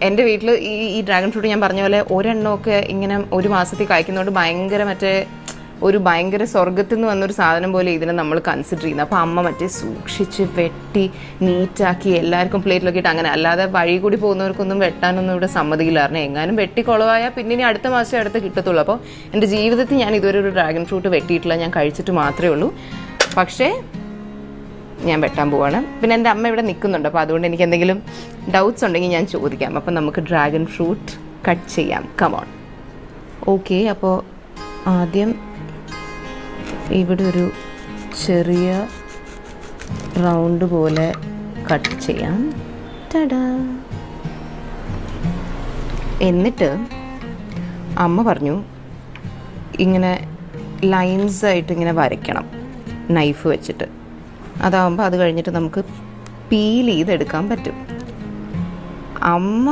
എൻ്റെ വീട്ടിൽ ഈ ഡ്രാഗൺ ഫ്രൂട്ട് ഞാൻ പറഞ്ഞ പോലെ ഒരെണ്ണമൊക്കെ ഇങ്ങനെ ഒരു മാസത്തിൽ കായ്ക്കുന്നതുകൊണ്ട് ഭയങ്കര സ്വർഗത്തിൽ നിന്ന് വന്നൊരു സാധനം പോലെ ഇതിനെ നമ്മൾ കൺസിഡർ ചെയ്യുന്നത്. അപ്പോൾ അമ്മ സൂക്ഷിച്ച് വെട്ടി നീറ്റാക്കി എല്ലാവർക്കും പ്ലേറ്റിലൊക്കെ ഇട്ട് അങ്ങനെ, അല്ലാതെ വഴി കൂടി പോകുന്നവർക്കൊന്നും വെട്ടാനൊന്നും ഇവിടെ സമ്മതിക്കില്ലായിരുന്നു. എങ്ങാനും വെട്ടി കുളവായാൽ പിന്നെ ഇനി അടുത്ത മാസം അടുത്ത് കിട്ടത്തുള്ളൂ. അപ്പോൾ എൻ്റെ ജീവിതത്തിൽ ഞാൻ ഇതുവരെ ഒരു ഡ്രാഗൺ ഫ്രൂട്ട് വെട്ടിയിട്ടില്ല, ഞാൻ കഴിച്ചിട്ട് മാത്രമേ ഉള്ളൂ. പക്ഷേ ഞാൻ വെട്ടാൻ പോവാണ്. പിന്നെ എൻ്റെ അമ്മ ഇവിടെ നിൽക്കുന്നുണ്ട്, അപ്പോൾ അതുകൊണ്ട് എനിക്ക് എന്തെങ്കിലും ഡൗട്ട്സ് ഉണ്ടെങ്കിൽ ഞാൻ ചോദിക്കാം. അപ്പം നമുക്ക് ഡ്രാഗൺ ഫ്രൂട്ട് കട്ട് ചെയ്യാം. കമോൺ. ഓക്കെ, അപ്പോൾ ആദ്യം ഇവിടെ ഒരു ചെറിയ റൗണ്ട് പോലെ കട്ട് ചെയ്യാം. ടടാ. എന്നിട്ട് അമ്മ പറഞ്ഞു ഇങ്ങനെ ലൈൻസായിട്ട് ഇങ്ങനെ വരയ്ക്കണം നൈഫ് വെച്ചിട്ട്. അതാവുമ്പോൾ അത് കഴിഞ്ഞിട്ട് നമുക്ക് പീൽ ചെയ്തെടുക്കാൻ പറ്റും. അമ്മ